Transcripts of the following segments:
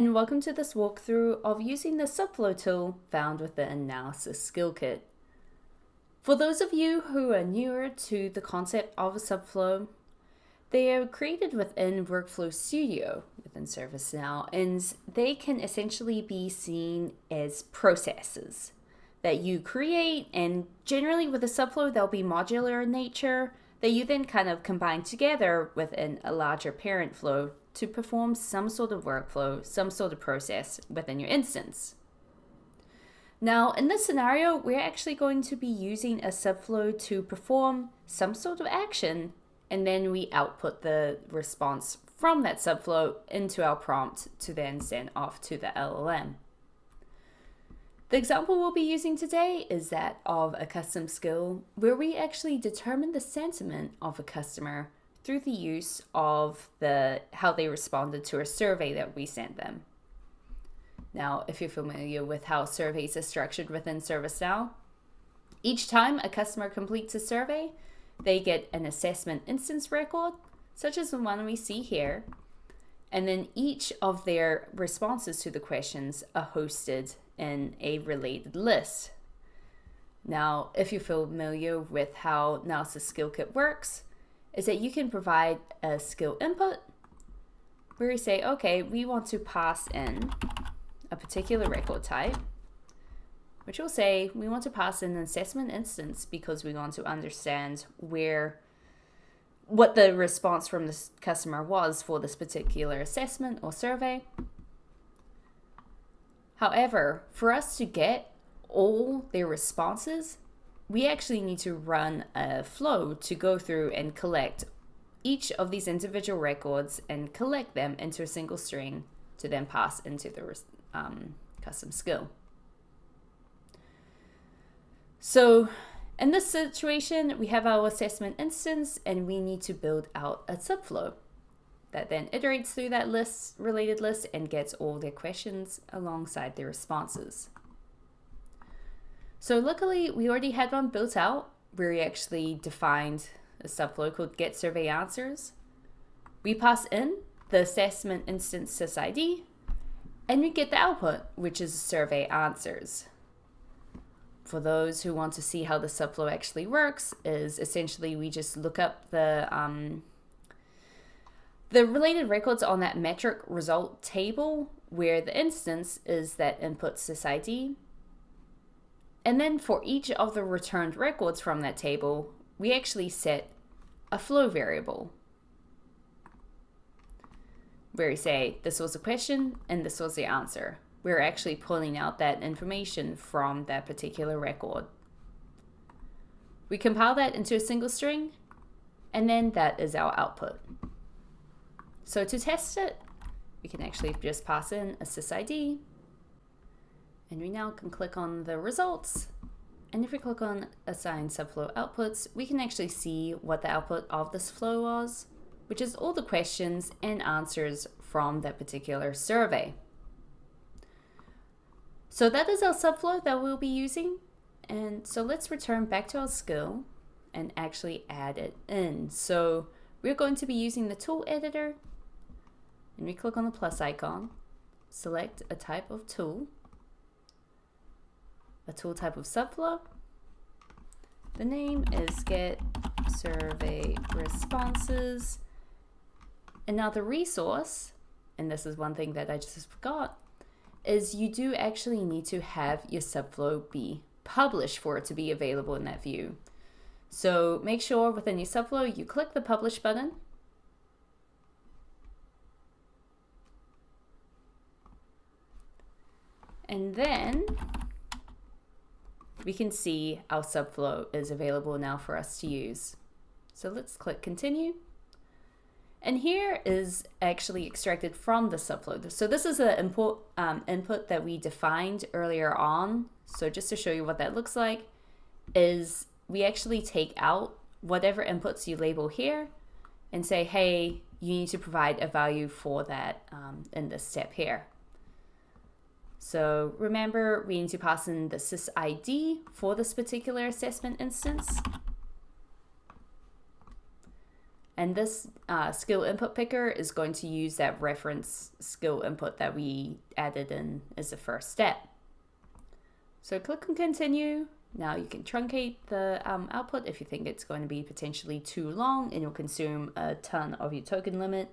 And welcome to this walkthrough of using the Subflow tool found within Analysis Skill Kit. For those of you who are newer to the concept of a Subflow, they are created within Workflow Studio within ServiceNow, and they can essentially be seen as processes that you create, and generally with a Subflow they'll be modular in nature that you then kind of combine together within a larger parent flow to perform some sort of workflow, some sort of process within your instance. Now, in this scenario, we're actually going to be using a subflow to perform some sort of action, and then we output the response from that subflow into our prompt to then send off to the LLM. The example we'll be using today is that of a custom skill where we actually determine the sentiment of a customer through the use of how they responded to a survey that we sent them. Now, if you're familiar with how surveys are structured within ServiceNow, each time a customer completes a survey, they get an assessment instance record, such as the one we see here, and then each of their responses to the questions are hosted in a related list. Now, if you're familiar with how Analysis Skill Kit works, is that you can provide a skill input where you say, okay, we want to pass in a particular record type, which will say we want to pass in an assessment instance because we want to understand what the response from the customer was for this particular assessment or survey. However, for us to get all their responses, we actually need to run a flow to go through and collect each of these individual records and collect them into a single string to then pass into the custom skill. So in this situation, we have our assessment instance and we need to build out a subflow that then iterates through that related list and gets all their questions alongside their responses. So luckily, we already had one built out where we actually defined a subflow called get survey answers. We pass in the assessment instance sysID, and we get the output, which is survey answers. For those who want to see how the subflow actually works, is essentially we just look up the related records on that metric result table where the instance is that input sysID. And then for each of the returned records from that table, we actually set a flow variable where we say this was a question and this was the answer. We're actually pulling out that information from that particular record. We compile that into a single string, and then that is our output. So to test it, we can actually just pass in a sysID. And we now can click on the results. And if we click on assign subflow outputs, we can actually see what the output of this flow was, which is all the questions and answers from that particular survey. So that is our subflow that we'll be using. And so let's return back to our skill and actually add it in. So we're going to be using the tool editor, and we click on the plus icon, select a type of tool, a tool type of subflow. The name is get survey responses. And now the resource, and this is one thing that I just forgot, is you do actually need to have your subflow be published for it to be available in that view. So make sure within your subflow you click the publish button. And then we can see our subflow is available now for us to use. So let's click continue. And here is actually extracted from the subflow. So this is an input that we defined earlier on. So just to show you what that looks like, is we actually take out whatever inputs you label here and say, hey, you need to provide a value for that in this step here. So remember, we need to pass in the sysID for this particular assessment instance. And this skill input picker is going to use that reference skill input that we added in as the first step. So click on continue. Now you can truncate the output if you think it's going to be potentially too long and you'll consume a ton of your token limit.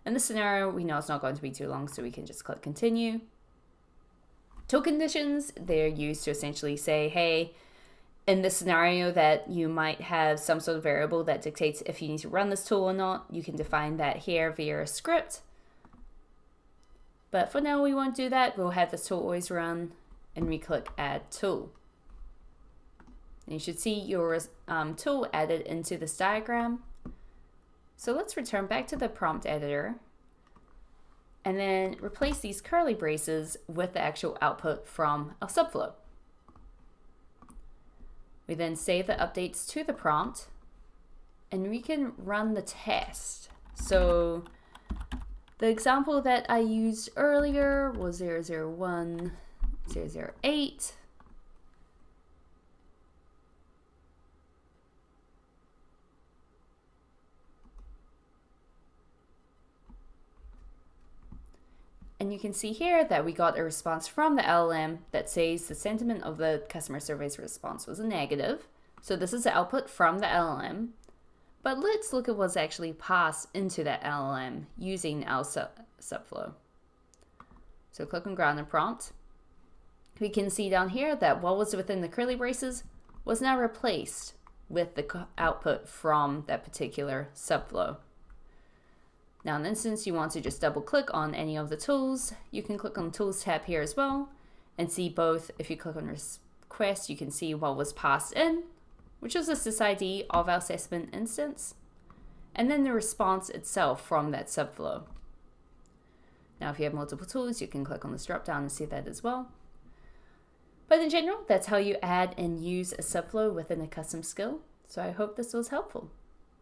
In this scenario, we know it's not going to be too long, so we can just click continue. Token conditions, they're used to essentially say, hey, in this scenario that you might have some sort of variable that dictates if you need to run this tool or not, you can define that here via a script. But for now, we won't do that. We'll have this tool always run, and we click add tool. And you should see your tool added into this diagram. So let's return back to the prompt editor and then replace these curly braces with the actual output from our Subflow. We then save the updates to the prompt and we can run the test. So the example that I used earlier was 001, 008. And you can see here that we got a response from the LLM that says the sentiment of the customer survey's response was a negative. So this is the output from the LLM. But let's look at what's actually passed into that LLM using our Subflow. So click on ground and prompt. We can see down here that what was within the curly braces was now replaced with the output from that particular Subflow. Now in this instance, you want to just double click on any of the tools. You can click on the tools tab here as well and see both. If you click on request, you can see what was passed in, which was the sysID of our assessment instance, and then the response itself from that Subflow. Now if you have multiple tools, you can click on this drop down and see that as well. But in general, that's how you add and use a Subflow within a custom skill. So I hope this was helpful.